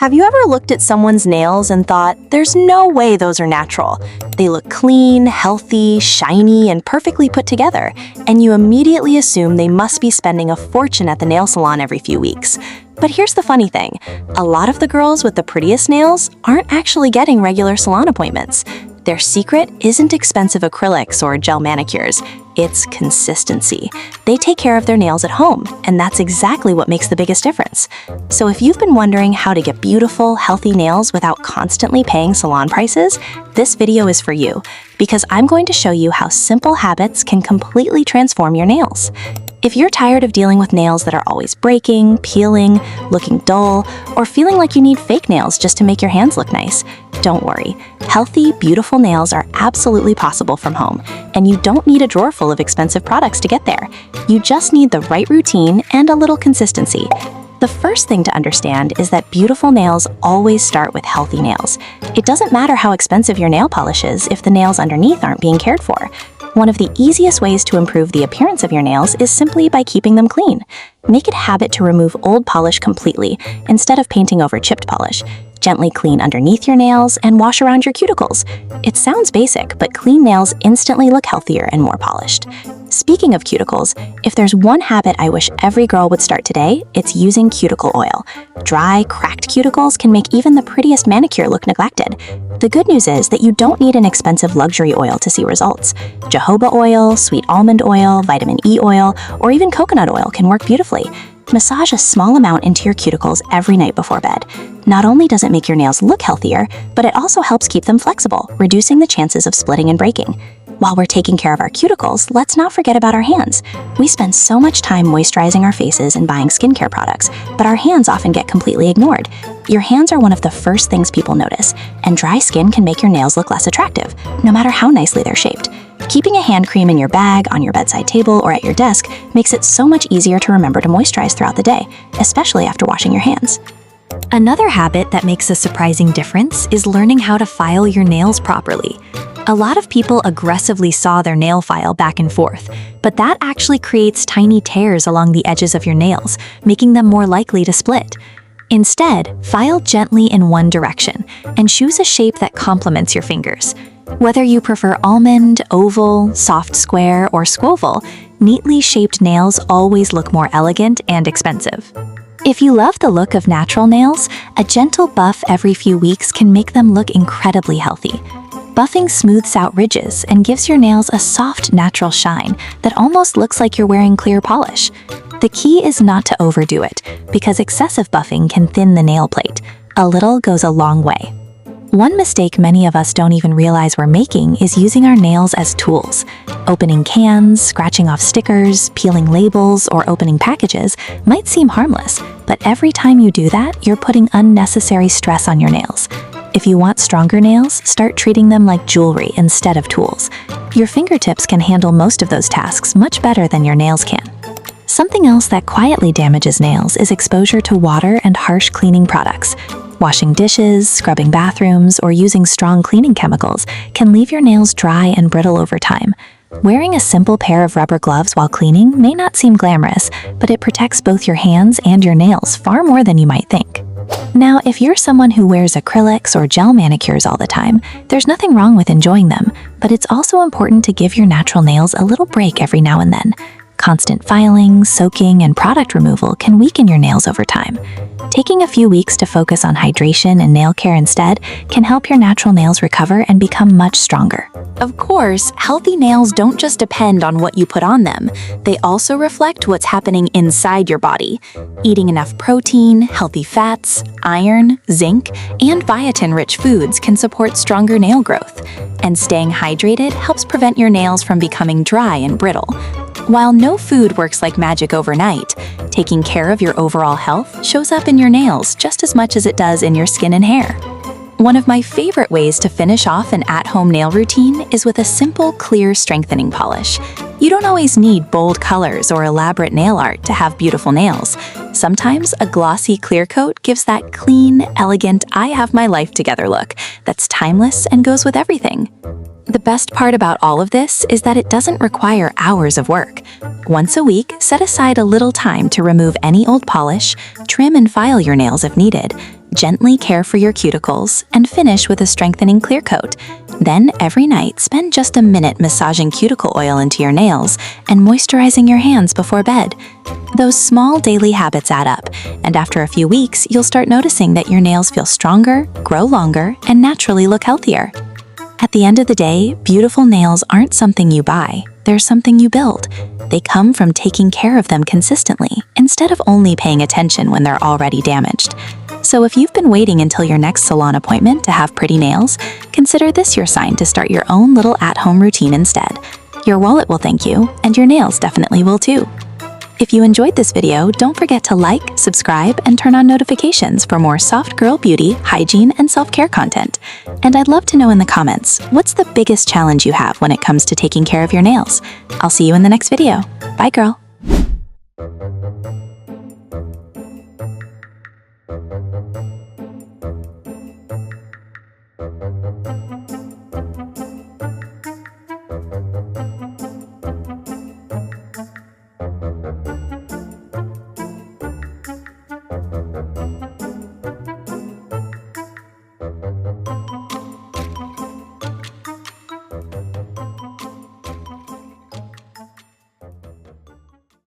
Have you ever looked at someone's nails and thought, there's no way those are natural? They look clean, healthy, shiny, and perfectly put together, and you immediately assume they must be spending a fortune at the nail salon every few weeks. But here's the funny thing, a lot of the girls with the prettiest nails aren't actually getting regular salon appointments. Their secret isn't expensive acrylics or gel manicures, it's consistency. They take care of their nails at home, and that's exactly what makes the biggest difference. So if you've been wondering how to get beautiful, healthy nails without constantly paying salon prices, this video is for you, because I'm going to show you how simple habits can completely transform your nails. If you're tired of dealing with nails that are always breaking, peeling, looking dull, or feeling like you need fake nails just to make your hands look nice, don't worry. Healthy, beautiful nails are absolutely possible from home, and you don't need a drawer full of expensive products to get there. You just need the right routine and a little consistency. The first thing to understand is that beautiful nails always start with healthy nails. It doesn't matter how expensive your nail polish is if the nails underneath aren't being cared for. One of the easiest ways to improve the appearance of your nails is simply by keeping them clean. Make it a habit to remove old polish completely, instead of painting over chipped polish. Gently clean underneath your nails and wash around your cuticles. It sounds basic, but clean nails instantly look healthier and more polished. Speaking of cuticles, if there's one habit I wish every girl would start today, it's using cuticle oil. Dry, cracked cuticles can make even the prettiest manicure look neglected. The good news is that you don't need an expensive luxury oil to see results. Jojoba oil, sweet almond oil, vitamin E oil, or even coconut oil can work beautifully. Massage a small amount into your cuticles every night before bed. Not only does it make your nails look healthier, but it also helps keep them flexible, reducing the chances of splitting and breaking. While we're taking care of our cuticles, let's not forget about our hands. We spend so much time moisturizing our faces and buying skincare products, but our hands often get completely ignored. Your hands are one of the first things people notice, and dry skin can make your nails look less attractive, no matter how nicely they're shaped. Keeping a hand cream in your bag, on your bedside table, or at your desk makes it so much easier to remember to moisturize throughout the day, especially after washing your hands. Another habit that makes a surprising difference is learning how to file your nails properly. A lot of people aggressively saw their nail file back and forth, but that actually creates tiny tears along the edges of your nails, making them more likely to split. Instead, file gently in one direction and choose a shape that complements your fingers. Whether you prefer almond, oval, soft square, or squoval, neatly shaped nails always look more elegant and expensive. If you love the look of natural nails, a gentle buff every few weeks can make them look incredibly healthy. Buffing smooths out ridges and gives your nails a soft, natural shine that almost looks like you're wearing clear polish. The key is not to overdo it, because excessive buffing can thin the nail plate. A little goes a long way. One mistake many of us don't even realize we're making is using our nails as tools. Opening cans, scratching off stickers, peeling labels, or opening packages might seem harmless, but every time you do that, you're putting unnecessary stress on your nails. If you want stronger nails, start treating them like jewelry instead of tools. Your fingertips can handle most of those tasks much better than your nails can. Something else that quietly damages nails is exposure to water and harsh cleaning products. Washing dishes, scrubbing bathrooms, or using strong cleaning chemicals can leave your nails dry and brittle over time. Wearing a simple pair of rubber gloves while cleaning may not seem glamorous, but it protects both your hands and your nails far more than you might think. Now, if you're someone who wears acrylics or gel manicures all the time, there's nothing wrong with enjoying them, but it's also important to give your natural nails a little break every now and then. Constant filing, soaking, and product removal can weaken your nails over time. Taking a few weeks to focus on hydration and nail care instead can help your natural nails recover and become much stronger. Of course, healthy nails don't just depend on what you put on them. They also reflect what's happening inside your body. Eating enough protein, healthy fats, iron, zinc, and biotin-rich foods can support stronger nail growth. And staying hydrated helps prevent your nails from becoming dry and brittle. While no food works like magic overnight, taking care of your overall health shows up in your nails just as much as it does in your skin and hair. One of my favorite ways to finish off an at-home nail routine is with a simple, clear strengthening polish. You don't always need bold colors or elaborate nail art to have beautiful nails. Sometimes a glossy clear coat gives that clean, elegant, I have my life together look that's timeless and goes with everything. The best part about all of this is that it doesn't require hours of work. Once a week, set aside a little time to remove any old polish, trim and file your nails if needed, Gently care for your cuticles and finish with a strengthening clear coat. Then, every night, spend just a minute massaging cuticle oil into your nails and moisturizing your hands before bed. Those small daily habits add up, and after a few weeks, you'll start noticing that your nails feel stronger, grow longer, and naturally look healthier. At the end of the day, beautiful nails aren't something you buy, they're something you build. They come from taking care of them consistently, instead of only paying attention when they're already damaged. So if you've been waiting until your next salon appointment to have pretty nails, consider this your sign to start your own little at-home routine instead. Your wallet will thank you, and your nails definitely will too. If you enjoyed this video, don't forget to like, subscribe, and turn on notifications for more soft girl beauty, hygiene, and self-care content. And I'd love to know in the comments, what's the biggest challenge you have when it comes to taking care of your nails? I'll see you in the next video. Bye, girl.